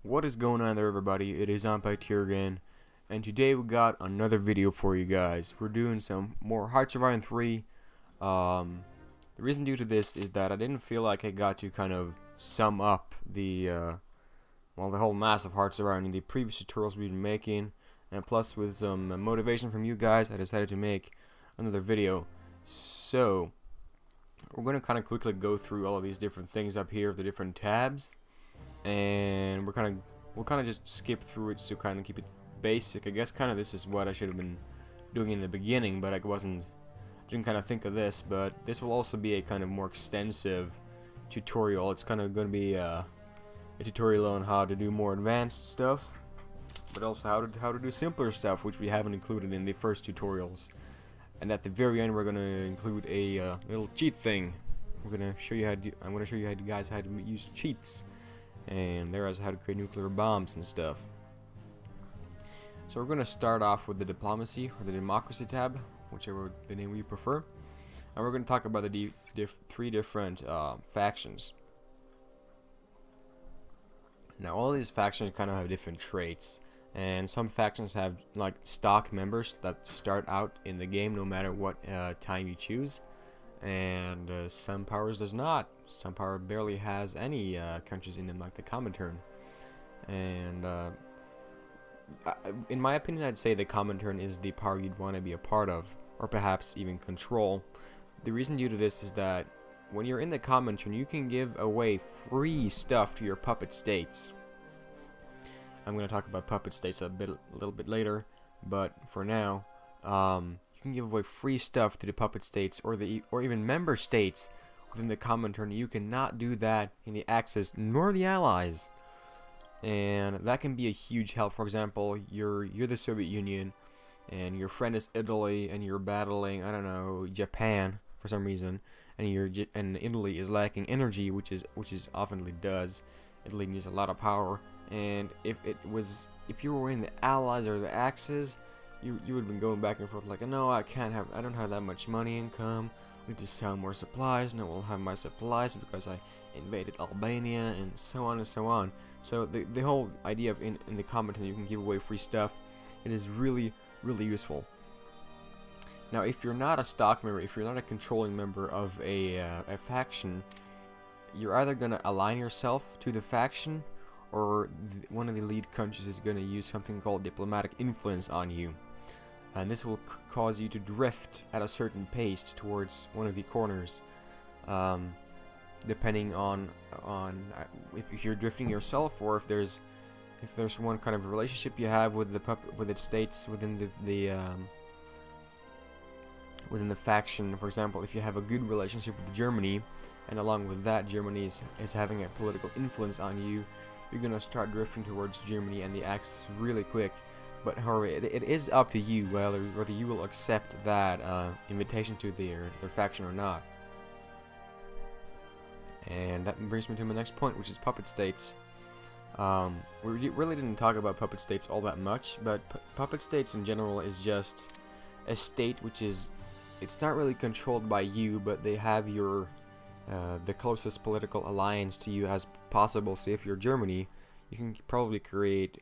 What is going on there, everybody? It is Impact here again, and today we got another video for you guys. We're doing some more Hearts of Iron 3. The reason due to this is that I didn't feel like I got to kind of sum up the whole mass of Hearts of Iron in the previous tutorials we've been making, and plus with some motivation from you guys, I decided to make another video. So we're gonna kind of quickly go through all of these different things up here, the different tabs. And we'll kind of just skip through it to kind of keep it basic. I guess kind of this is what I should have been doing in the beginning, but I didn't kind of think of this. But this will also be a kind of more extensive tutorial. It's kind of going to be a tutorial on how to do more advanced stuff, but also how to do simpler stuff, which we haven't included in the first tutorials. And at the very end, we're going to include a little cheat thing. I'm going to show you how to use cheats. And there's how to create nuclear bombs and stuff. So we're going to start off with the diplomacy or the democracy tab, whichever the name you prefer, and we're going to talk about the three different factions. Now all these factions kind of have different traits, and some factions have like stock members that start out in the game no matter what time you choose, and some powers does not. Some power barely has any countries in them, like the Comintern. And in my opinion, I'd say the Comintern is the power you'd want to be a part of, or perhaps even control. The reason due to this is that when you're in the Comintern, you can give away free stuff to your puppet states. I'm going to talk about puppet states a little bit later, but for now, you can give away free stuff to the puppet states or even member states within the Comintern. You cannot do that in the Axis nor the Allies, and that can be a huge help. For example, you're the Soviet Union, and your friend is Italy, and you're battling, I don't know, Japan for some reason, and Italy is lacking energy, which is oftenly does. Italy needs a lot of power, and if you were in the Allies or the Axis, you would have been going back and forth like, no, I don't have that much money income. I need to sell more supplies. No, I'll have my supplies because I invaded Albania, and so on and so on. So the whole idea of in the comment that you can give away free stuff, it is really useful. Now, if you're not a stock member, if you're not a controlling member of a faction, you're either gonna align yourself to the faction, or one of the lead countries is gonna use something called diplomatic influence on you. And this will cause you to drift at a certain pace towards one of the corners, depending on if you're drifting yourself, or if there's one kind of relationship you have with the states within the faction. For example, if you have a good relationship with Germany, and along with that Germany is having a political influence on you, you're gonna start drifting towards Germany and the Axis really quick. But however, it is up to you whether you will accept that invitation to their faction or not. And that brings me to my next point, which is puppet states. We really didn't talk about puppet states all that much, but puppet states in general is just a state which it's not really controlled by you, but they have the closest political alliance to you as possible. So if you're Germany, you can probably create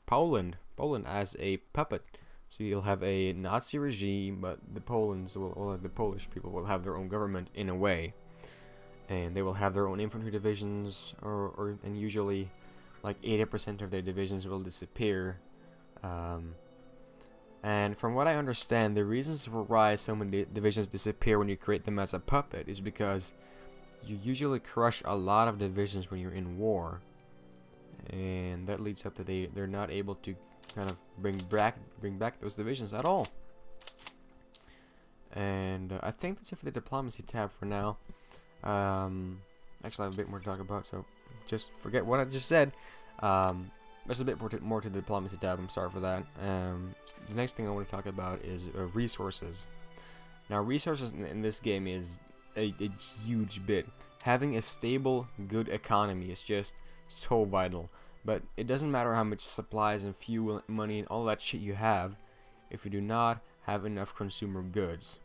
Poland as a puppet. So you'll have a Nazi regime, but the Polish people will have their own government in a way, and they will have their own infantry divisions, and usually like 80% of their divisions will disappear. And from what I understand, the reasons for why so many divisions disappear when you create them as a puppet is because you usually crush a lot of divisions when you're in war, and that leads up to they're not able to kind of bring back those divisions at all. And I think that's it for the diplomacy tab for now. Actually, I have a bit more to talk about, so just forget what I just said. There's a bit more to the diplomacy tab. I'm sorry for that. The next thing I want to talk about is resources. Now, resources in this game is a huge bit. Having a stable, good economy is just so vital. But it doesn't matter how much supplies and fuel, money, and all that shit you have if you do not have enough consumer goods.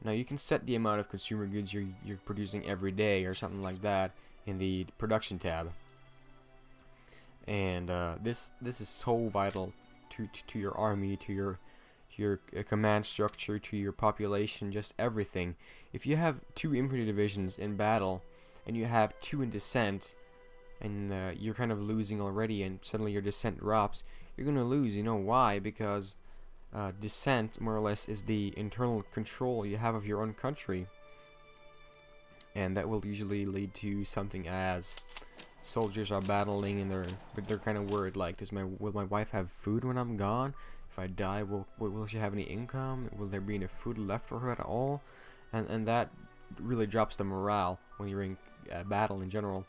Now, you can set the amount of consumer goods you're producing every day or something like that in the production tab. and this is so vital to your army, to your command structure, to your population, just everything. If you have 2 infantry divisions in battle and you have 2 in descent, and you're kind of losing already, and suddenly your descent drops, you're gonna lose. You know why? Because descent, more or less, is the internal control you have of your own country, and that will usually lead to something as soldiers are battling and they're kind of worried, like, will my wife have food when I'm gone? If I die, will she have any income? Will there be any food left for her at all? And that really drops the morale when you're in battle in general.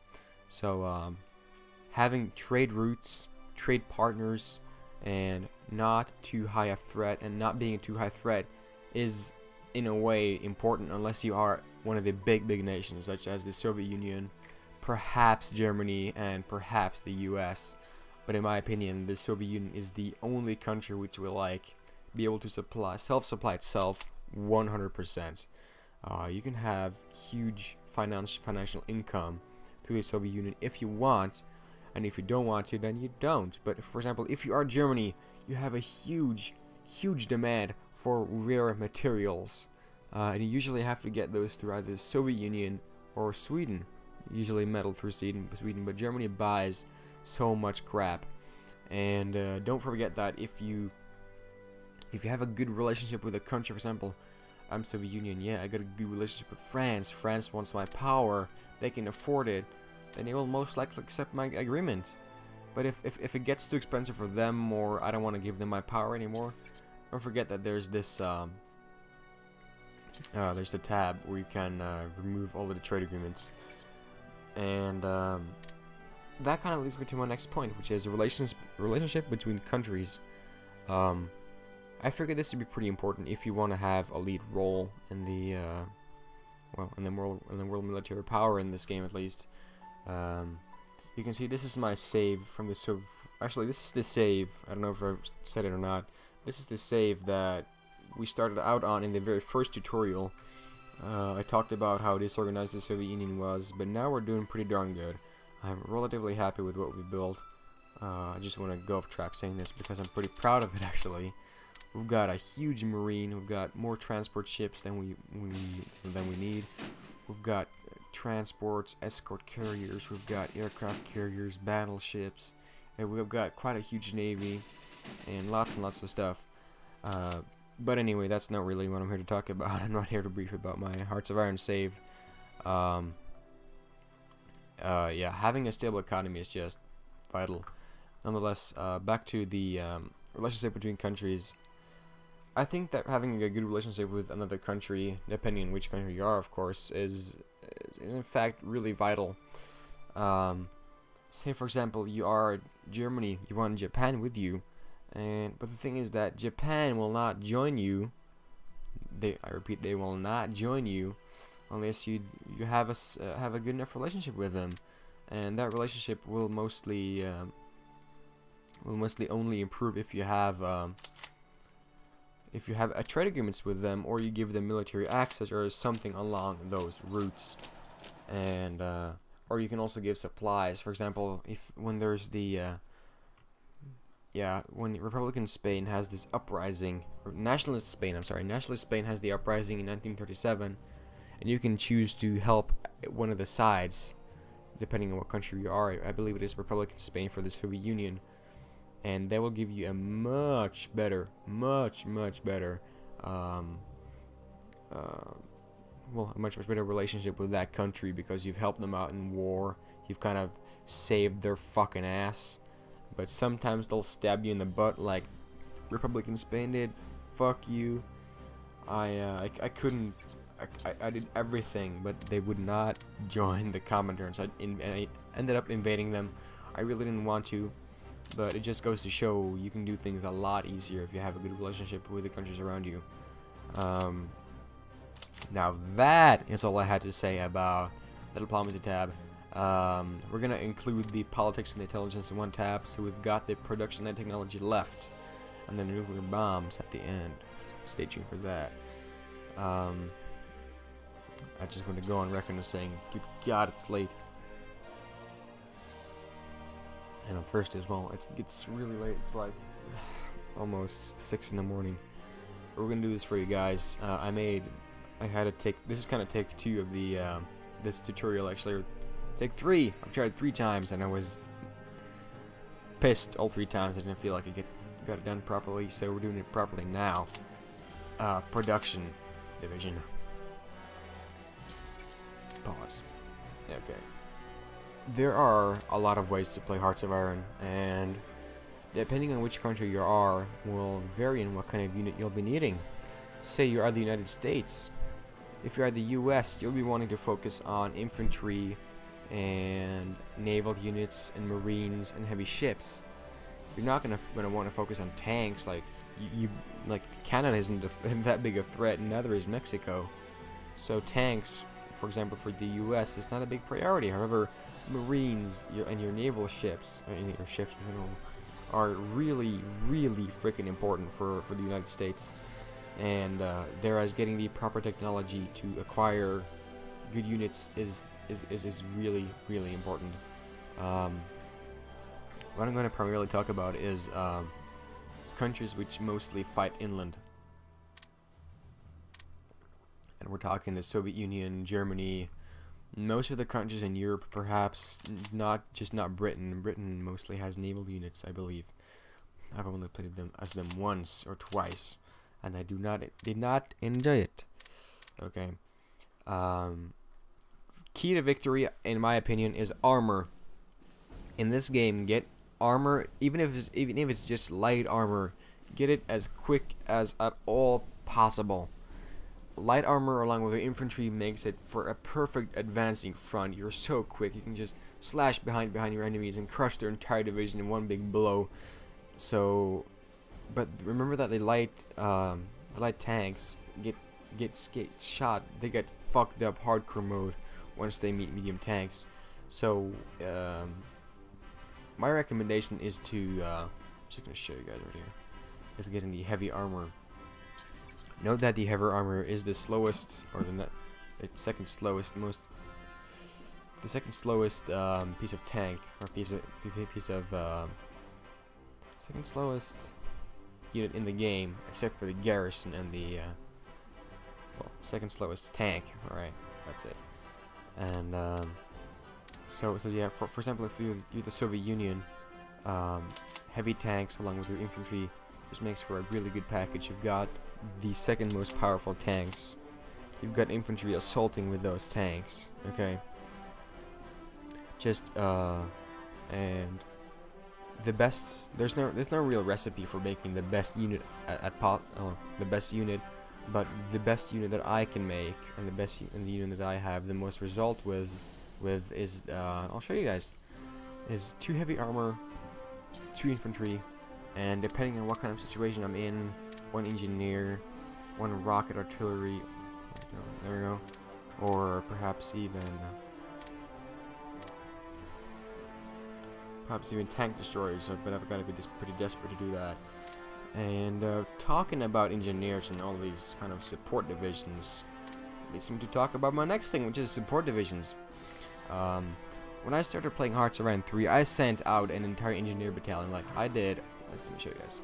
So having trade routes, trade partners, and not too high a threat, and not being a too high threat, is in a way important, unless you are one of the big nations such as the Soviet Union, perhaps Germany, and perhaps the US. But in my opinion, the Soviet Union is the only country which will be able to self-supply itself 100%. You can have huge financial income through the Soviet Union if you want, and if you don't want to, then you don't. But for example, if you are Germany, you have a huge demand for rare materials, and you usually have to get those through either the Soviet Union or Sweden. Usually metal through Sweden, but Germany buys so much crap. And don't forget that if you have a good relationship with a country, for example, I'm Soviet Union, yeah, I got a good relationship with France. France wants my power, they can afford it, then they will most likely accept my agreement. But if it gets too expensive for them, or I don't want to give them my power anymore, don't forget that there's this there's the tab where you can remove all of the trade agreements. And that kind of leads me to my next point, which is a relationship between countries. I figured this would be pretty important if you want to have a lead role in the world military power in this game, at least. You can see this is my save from the actually, this is the save. I don't know if I said it or not. This is the save that we started out on in the very first tutorial. I talked about how disorganized the Soviet Union was, but now we're doing pretty darn good. I'm relatively happy with what we built. I just want to go off track saying this because I'm pretty proud of it, actually. We've got a huge marine. We've got more transport ships than we need. We've got transports, escort carriers. We've got aircraft carriers, battleships, and we've got quite a huge navy and lots of stuff. But anyway, that's not really what I'm here to talk about. I'm not here to brief about my Hearts of Iron save. Yeah, having a stable economy is just vital. Nonetheless, back to the relationship between countries. I think that having a good relationship with another country, depending on which country you are, of course, is in fact really vital. Say for example, you are Germany, you want Japan with you, but the thing is that Japan will not join you. I repeat, they will not join you unless you have a good enough relationship with them, and that relationship will mostly only improve if you have a trade agreements with them, or you give them military access or something along those routes. And or you can also give supplies. For example, when there's the when Republican Spain has this uprising, or nationalist Spain has the uprising in 1937, and you can choose to help one of the sides depending on what country you are. I believe it is Republican Spain for the Soviet Union, and they will give you a much better well, a much better relationship with that country, because you've helped them out in war. You've kind of saved their fucking ass. But sometimes they'll stab you in the butt like Republican Spain did. Fuck you. I couldn't. I did everything, but they would not join the Comintern. I ended up invading them. I really didn't want to, but it just goes to show you can do things a lot easier if you have a good relationship with the countries around you. Now that is all I had to say about the diplomacy tab. We're gonna include the politics and the intelligence in one tab, so we've got the production and technology left, and then the nuclear bombs at the end. Stay tuned for that. I just want to go on record as saying, good God, it's late. and I'm thirsty as well. It gets really late. It's like almost 6 in the morning. We're gonna do this for you guys. I had to take. This is kind of take 2 of the this tutorial actually. Or take 3. I've tried it 3 times and I was pissed all 3 times. I didn't feel like I got it done properly, so we're doing it properly now. Production division. Pause. Okay. There are a lot of ways to play Hearts of Iron, and depending on which country you are will vary in what kind of unit you'll be needing. Say you are the United States. If you are the US, you'll be wanting to focus on infantry and naval units and marines and heavy ships. You're not gonna want to focus on tanks. Like like Canada isn't that big a threat, and neither is Mexico. So tanks, for example, for the US is not a big priority. However, marines and your naval ships, your ships in general, are really freaking important for the United States. And thereas getting the proper technology to acquire good units is really important. What I'm going to primarily talk about is countries which mostly fight inland. And we're talking the Soviet Union, Germany, most of the countries in Europe, perhaps not Britain. Britain mostly has naval units, I believe. I've only played them once or twice, and I did not enjoy it. Okay. Key to victory, in my opinion, is armor. In this game, get armor, even if it's just light armor, get it as quick as at all possible. Light armor along with your infantry makes it for a perfect advancing front. You're so quick, you can just slash behind your enemies and crush their entire division in one big blow. So, but remember that the light tanks get shot. They get fucked up hardcore mode once they meet medium tanks. So, my recommendation is to just gonna show you guys right here. Is getting the heavy armor. Note that the heavy armor is the slowest, or the second slowest piece of tank, or second slowest unit in the game, except for the garrison and the second slowest tank. All right, that's it. And so yeah, for example, if you're the Soviet Union, heavy tanks along with your infantry just makes for a really good package. You've got the second most powerful tanks. You've got infantry assaulting with those tanks. Okay. Just and the best. There's no real recipe for making the best unit the best unit, but the best unit that I can make and the unit that I have the most result with is I'll show you guys. Is 2 heavy armor, 2 infantry, and depending on what kind of situation I'm in, 1 engineer, 1 rocket artillery, there we go, or perhaps even tank destroyers, but I've got to be pretty desperate to do that. And talking about engineers and all these kind of support divisions leads me to talk about my next thing, which is support divisions. When I started playing Hearts of Iron 3, I sent out an entire engineer battalion, like I did. Let me show you guys.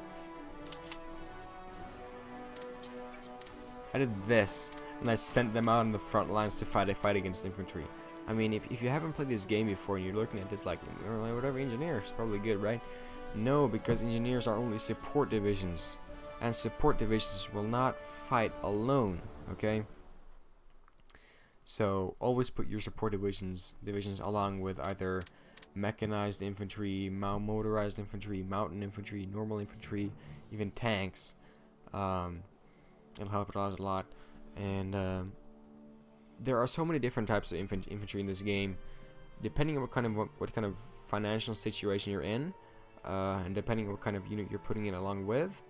I did this, and I sent them out on the front lines to fight against infantry. I mean, if you haven't played this game before and you're looking at this like, whatever, engineer is probably good, right? No, because engineers are only support divisions, and support divisions will not fight alone, okay? So always put your support divisions along with either mechanized infantry, motorized infantry, mountain infantry, normal infantry, even tanks. It'll help it out a lot. And there are so many different types of infantry in this game, depending on what kind of financial situation you're in, and depending on what kind of unit you're putting it along with.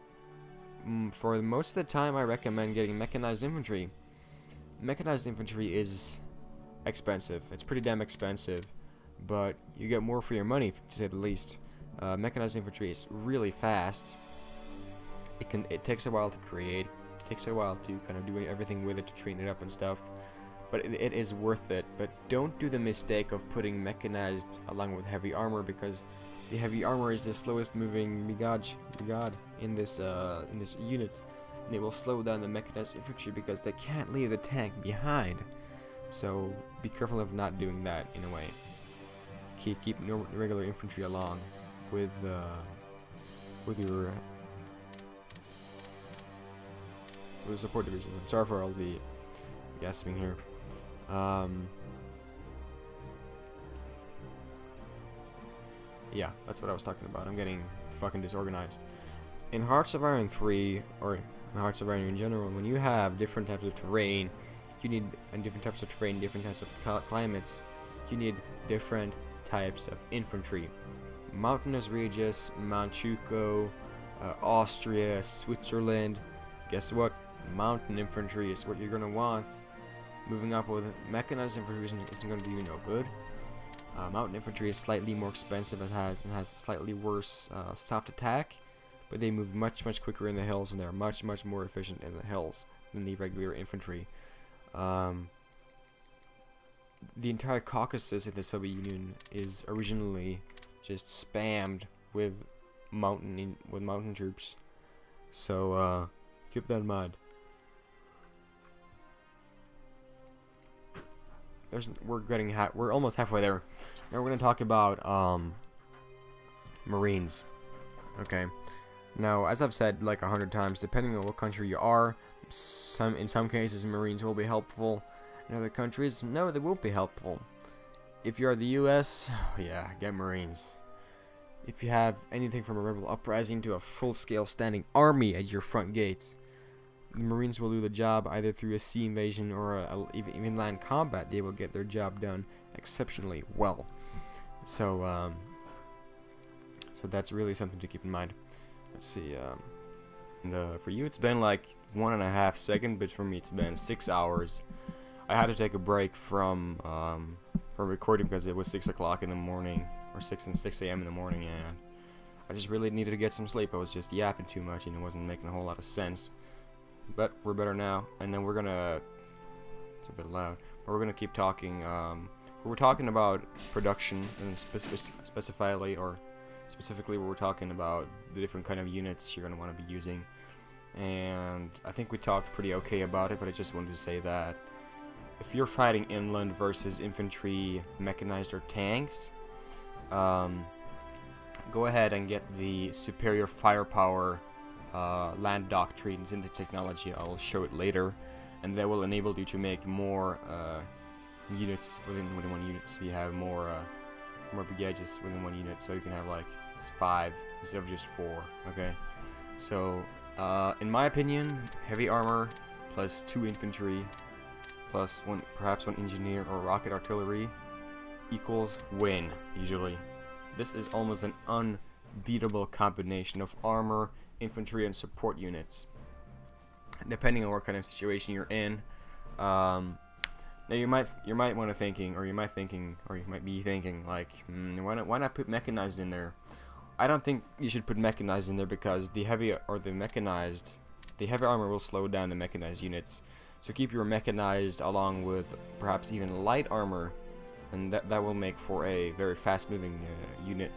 For most of the time, I recommend getting mechanized infantry. Mechanized infantry is expensive. It's pretty damn expensive, but you get more for your money, to say the least. Mechanized infantry is really fast. It takes a while to create. It takes a while to kind of do everything with it, to train it up and stuff. but it is worth it. But don't do the mistake of putting mechanized along with heavy armor, because the heavy armor is the slowest moving Migaj in this unit, and it will slow down the mechanized infantry because they can't leave the tank behind. So be careful of not doing that in a way. Keep regular infantry along with your support divisions. I'm sorry for all the gasping here. Yeah, that's what I was talking about. I'm getting fucking disorganized. In Hearts of Iron 3, or in Hearts of Iron in general, when you have different types of terrain, different types of climates, you need different types of infantry. Mountainous regions, Mount Chuko, Austria, Switzerland. Guess what? Mountain infantry is what you're gonna want. Moving up with mechanized infantry isn't gonna do you no good. Mountain infantry is slightly more expensive and has slightly worse soft attack, but they move much quicker in the hills, and they're much more efficient in the hills than the regular infantry. The entire Caucasus in the Soviet Union is originally just spammed with mountain troops, so keep that in mind. We're almost halfway there. Now we're gonna talk about Marines. Okay. Now, as I've said like 100 times, depending on what country you are, in some cases Marines will be helpful. In other countries, no, they won't be helpful. If you are the U.S., yeah, get Marines. If you have anything from a rebel uprising to a full-scale standing army at your front gates, the Marines will do the job either through a sea invasion or even land combat. They will get their job done exceptionally well. So, so that's really something to keep in mind. Let's see. For you, it's been like 1.5 seconds, but for me, it's been 6 hours. I had to take a break from recording because it was 6 o'clock in the morning, or 6 a.m. in the morning, and I just really needed to get some sleep. I was just yapping too much, and it wasn't making a whole lot of sense. But we're better now, and then we're gonna, it's a bit loud, but we're gonna keep talking. We're talking about production, and specifically we're talking about the different kind of units you're gonna want to be using. And I think we talked pretty okay about it, but I just wanted to say that if you're fighting inland versus infantry, mechanized, or tanks, go ahead and get the superior firepower land doctrines in the technology. I will show it later, and that will enable you to make more units within one unit. So you have more brigades within one unit. So you can have like 5 instead of just 4. Okay. So in my opinion, heavy armor plus 2 infantry plus perhaps one engineer or rocket artillery equals win. Usually, this is almost an unbeatable combination of armor, infantry, and support units, depending on what kind of situation you're in. Now you might be thinking like, why not put mechanized in there? I don't think you should put mechanized in there because the heavy armor will slow down the mechanized units. So keep your mechanized along with perhaps even light armor, and that will make for a very fast-moving unit.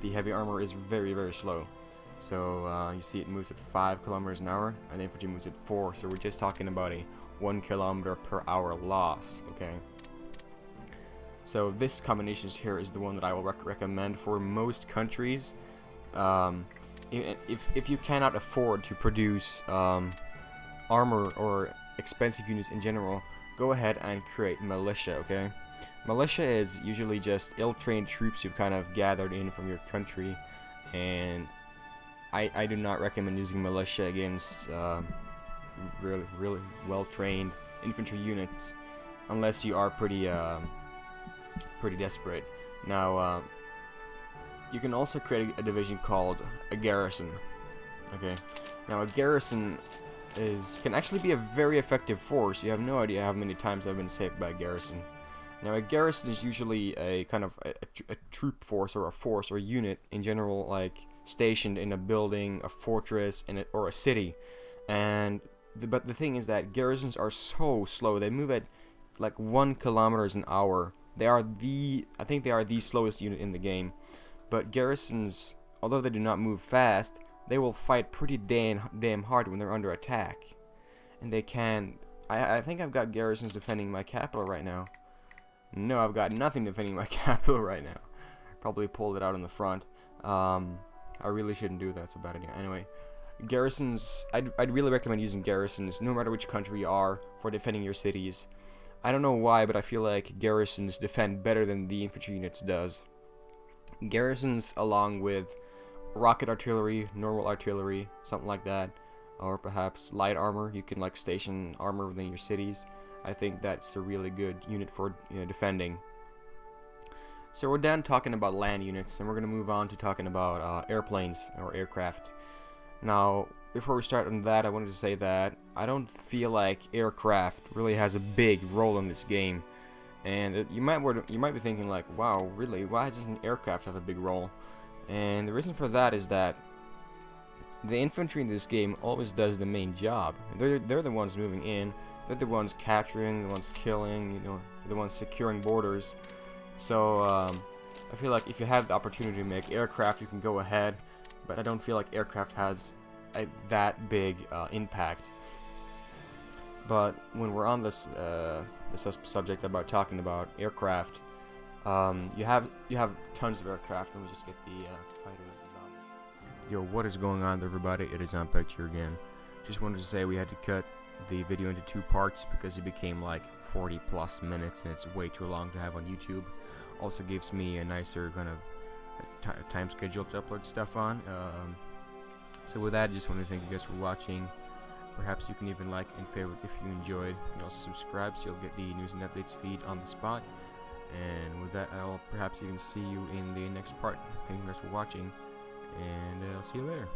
The heavy armor is very slow. So you see it moves at 5 kilometers an hour, and the infantry moves at 4. So we're just talking about a 1 kilometer per hour loss. Okay. So this combination here is the one that I will recommend for most countries. If you cannot afford to produce armor or expensive units in general, go ahead and create militia. Okay. Militia is usually just ill-trained troops you've kind of gathered in from your country, and I do not recommend using militia against really well-trained infantry units unless you are pretty desperate. Now you can also create a division called a garrison. Okay. Now a garrison can actually be a very effective force. You have no idea how many times I've been saved by a garrison. Now a garrison is usually a kind of a troop force or a force or unit in general, like stationed in a building, a fortress, or a city. But the thing is that garrisons are so slow. They move at like 1 kilometers an hour. I think they are the slowest unit in the game. But garrisons, although they do not move fast, they will fight pretty damn hard when they're under attack. And they can... I think I've got garrisons defending my capital right now. No, I've got nothing defending my capital right now. Probably pulled it out in the front. I really shouldn't do that. It's a bad idea. Anyway, garrisons... I'd really recommend using garrisons, no matter which country you are, for defending your cities. I don't know why, but I feel like garrisons defend better than the infantry units does. Garrisons, along with rocket artillery, normal artillery, something like that, or perhaps light armor. You can like station armor within your cities. I think that's a really good unit for defending. So we're done talking about land units, and we're going to move on to talking about airplanes or aircraft. Now, before we start on that, I wanted to say that I don't feel like aircraft really has a big role in this game. And you might be thinking like, wow, really? Why doesn't aircraft have a big role? And the reason for that is that the infantry in this game always does the main job. They're the ones moving in. They're the ones capturing, the ones killing, the ones securing borders. So I feel like if you have the opportunity to make aircraft, you can go ahead. But I don't feel like aircraft has that big impact. But when we're on this subject about talking about aircraft, you have tons of aircraft. Let me just get the fighter. Yo, what is going on, everybody? It is Ampec here again. Just wanted to say we had to cut the video into 2 parts because it became like 40+ minutes, and it's way too long to have on YouTube. Also gives me a nicer kind of time schedule to upload stuff on. So with that, I just want to thank you guys for watching. Perhaps you can even like and favorite if you enjoyed. You can also subscribe so you'll get the news and updates feed on the spot. And with that, I'll perhaps even see you in the next part. Thank you guys for watching, and I'll see you later.